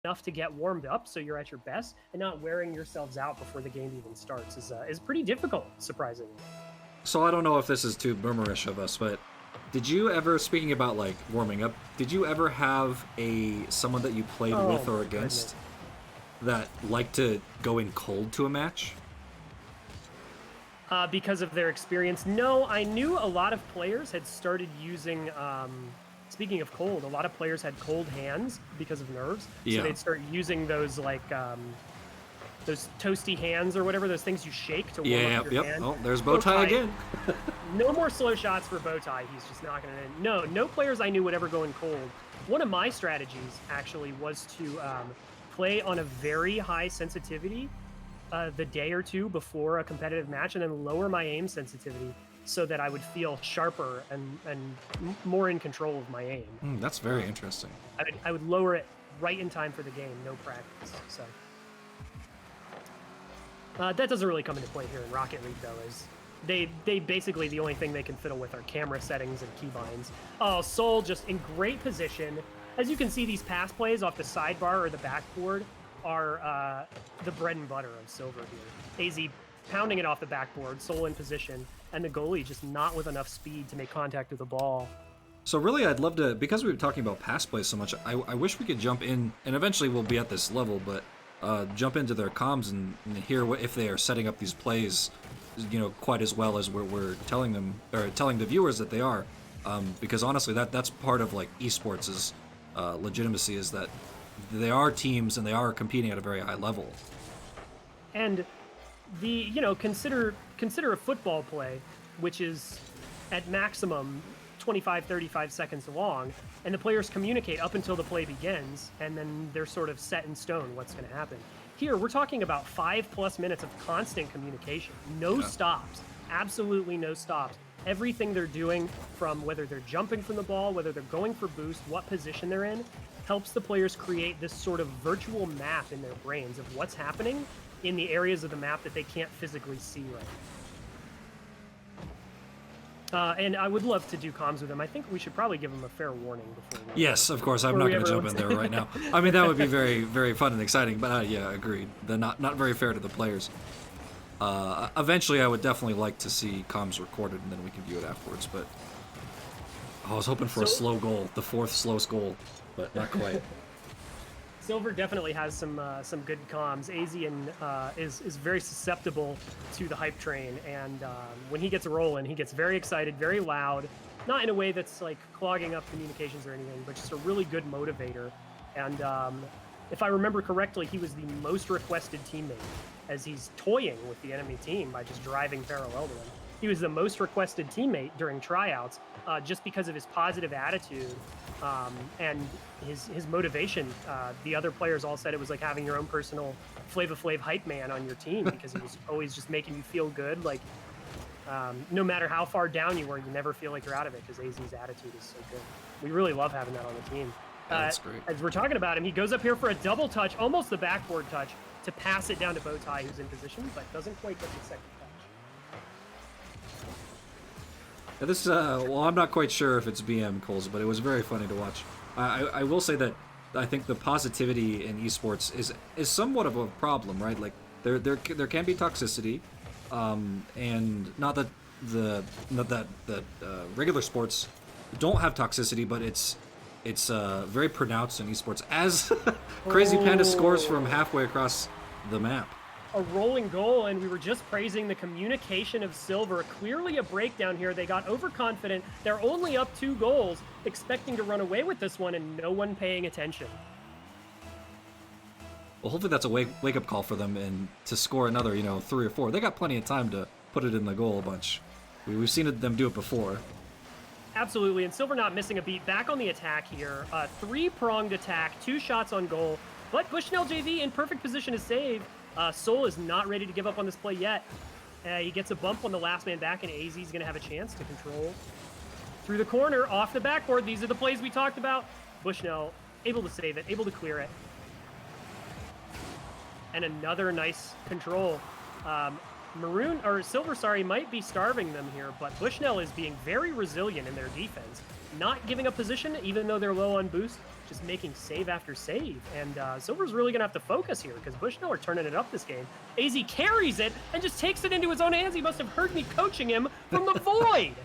enough to get warmed up so you're at your best and not wearing yourselves out before the game even starts is pretty difficult, surprisingly. So I don't know if this is too boomerish of us, but did you ever, speaking about like warming up, did you ever have someone that you played with or against that liked to go in cold to a match? Because of their experience, no. I knew a lot of players had started using. Speaking of cold, a lot of players had cold hands because of nerves, so they'd start using those like those toasty hands or whatever, those things you shake to warm up your hand. Oh, there's Bowtie again. No more slow shots for Bowtie. He's just not going to. No players I knew would ever go in cold. One of my strategies actually was to play on a very high sensitivity the day or two before a competitive match, and then lower my aim sensitivity so that I would feel sharper and more in control of my aim. That's very interesting. I would lower it right in time for the game, no practice. So that doesn't really come into play here in Rocket League, though, is they basically, the only thing they can fiddle with are camera settings and keybinds. Oh, Soul just in great position. As you can see, these pass plays off the sidebar or the backboard are the bread and butter of Silver here. AZ pounding it off the backboard, Soul in position, and the goalie just not with enough speed to make contact with the ball. So really, I'd love to, because we were talking about pass plays so much, I wish we could jump in, and eventually we'll be at this level, but jump into their comms and hear what, if they are setting up these plays, quite as well as we're telling them, or telling the viewers that they are. Because honestly, that's part of like esports' legitimacy, is that they are teams and they are competing at a very high level. And consider a football play, which is at maximum 25, 35 seconds long, and the players communicate up until the play begins, and then they're sort of set in stone what's going to happen. Here, we're talking about 5+ minutes of constant communication. No stops. Absolutely no stops. Everything they're doing, from whether they're jumping from the ball, whether they're going for boost, what position they're in, helps the players create this sort of virtual map in their brains of what's happening in the areas of the map that they can't physically see right now. And I would love to do comms with them. I think we should probably give them a fair warning before we... Yes, of course. I'm not going to jump in there right now. I mean, that would be very, very fun and exciting, but yeah, agreed. They're not very fair to the players. Eventually, I would definitely like to see comms recorded, and then we can view it afterwards, but I was hoping for a slow goal, the fourth slowest goal, but not quite. Silver definitely has some good comms. AZ is very susceptible to the hype train, and when he gets a roll in, he gets very excited, very loud, not in a way that's like clogging up communications or anything, but just a really good motivator. And if I remember correctly, he was the most requested teammate, as he's toying with the enemy team by just driving parallel to them. He was the most requested teammate during tryouts, just because of his positive attitude and his motivation. The other players all said it was like having your own personal Flava Flav hype man on your team, because he was always just making you feel good. Like, no matter how far down you were, you never feel like you're out of it, because AZ's attitude is so good. We really love having that on the team. That's great. As we're talking about him, he goes up here for a double touch, almost the backboard touch, to pass it down to Bowtie, who's in position, but doesn't quite get the second touch. This well, I'm not quite sure if it's BM Coles, but it was very funny to watch. I will say that I think the positivity in esports is somewhat of a problem, right? Like there can be toxicity, and not that the regular sports don't have toxicity, but it's very pronounced in esports. As Crazy Panda scores from halfway across the map. A rolling goal, and we were just praising the communication of Silver. Clearly a breakdown here. They got overconfident. They're only up 2 goals, expecting to run away with this one, and no one paying attention. Well, hopefully that's a wake-up call for them, and to score another, 3 or 4. They got plenty of time to put it in the goal a bunch. We've seen them do it before. Absolutely, and Silver not missing a beat. Back on the attack here. 3-pronged attack, 2 shots on goal, but Bushnell JV in perfect position to save. Soul is not ready to give up on this play yet. He gets a bump on the last man back, and AZ is going to have a chance to control through the corner, off the backboard. These are the plays we talked about. Bushnell able to save it, able to clear it. And another nice control. Silver might be starving them here, but Bushnell is being very resilient in their defense. Not giving up position, even though they're low on boost. just making save after save. And Silver's really going to have to focus here because Bushnell are turning it up this game. AZ carries it and just takes it into his own hands. He must have heard me coaching him from the void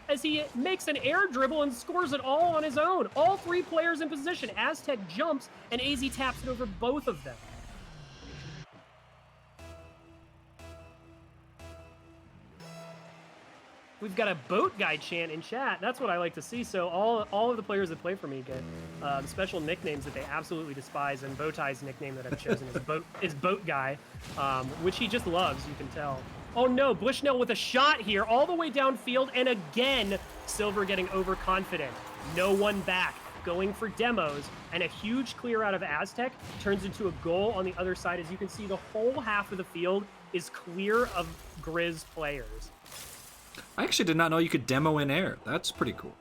as he makes an air dribble and scores it all on his own. All 3 players in position. Aztec jumps and AZ taps it over both of them. We've got a boat guy chant in chat. That's what I like to see. So all of the players that play for me get special nicknames that they absolutely despise. And Bowtie's nickname that I've chosen is boat guy, which he just loves. You can tell. Oh no, Bushnell with a shot here, all the way downfield, and again Silver getting overconfident. No one back, going for demos, and a huge clear out of Aztec turns into a goal on the other side. As you can see, the whole half of the field is clear of Griz players. I actually did not know you could demo in air. That's pretty cool.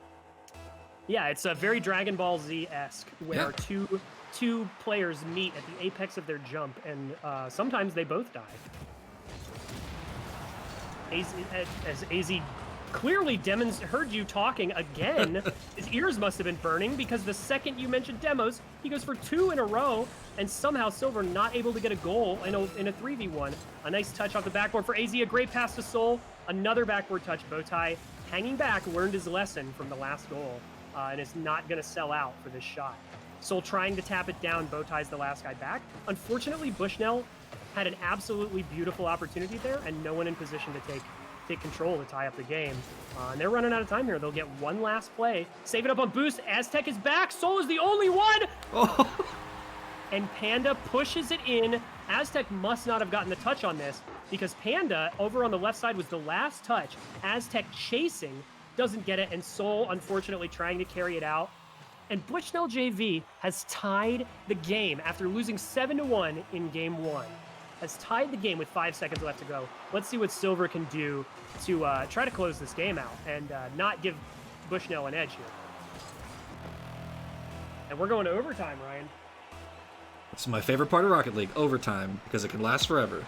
Yeah, it's a very Dragon Ball Z-esque, where two players meet at the apex of their jump, and sometimes they both die. As AZ clearly heard you talking again, his ears must have been burning, because the second you mentioned demos, he goes for 2 in a row, and somehow Silver not able to get a goal in a 3v1. A nice touch off the backboard for AZ, a great pass to Soul, another backboard touch. Bowtie hanging back, learned his lesson from the last goal, and is not going to sell out for this shot. Soul trying to tap it down, Bowtie's the last guy back. Unfortunately, Bushnell had an absolutely beautiful opportunity there, and no one in position to take control to tie up the game. And they're running out of time here. They'll get one last play. Save it up on boost. Aztec is back. Soul is the only one. Oh. And Panda pushes it in. Aztec must not have gotten the touch on this, because Panda over on the left side was the last touch. Aztec chasing, doesn't get it, and Soul unfortunately trying to carry it out. And Bushnell JV has tied the game after losing 7-1 in game 1. Has tied the game with 5 seconds left to go. Let's see what Silver can do to try to close this game out and not give Bushnell an edge here. And we're going to overtime, Ryan. It's my favorite part of Rocket League, overtime, because it can last forever.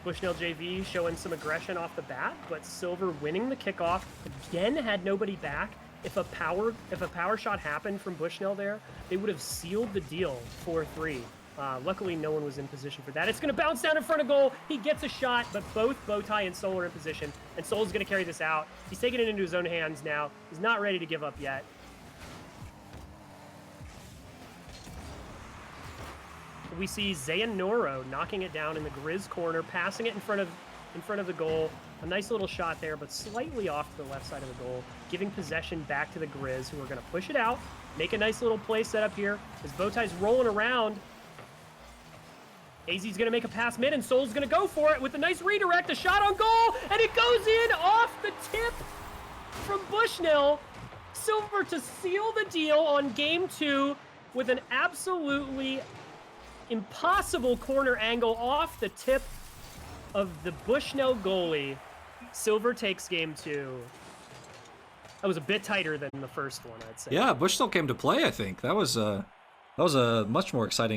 Bushnell JV showing some aggression off the bat, but Silver winning the kickoff. Again, had nobody back. If a power shot happened from Bushnell there, they would have sealed the deal 4-3. Luckily, no one was in position for that. It's going to bounce down in front of goal. He gets a shot, but both Bowtie and Soul are in position, and Soul's going to carry this out. He's taking it into his own hands now. He's not ready to give up yet. We see Zayn Noro knocking it down in the Griz corner, passing it in front of the goal. A nice little shot there, but slightly off to the left side of the goal, giving possession back to the Griz, who are going to push it out, make a nice little play set up here. As Bowtie's rolling around, AZ's going to make a pass mid, and Soul's going to go for it with a nice redirect, a shot on goal, and it goes in off the tip from Bushnell. Silver to seal the deal on game 2 with an absolutely impossible corner angle off the tip of the Bushnell goalie. Silver takes game 2. That was a bit tighter than the first one, I'd say. Yeah, Bushnell came to play, I think. That was a much more exciting game.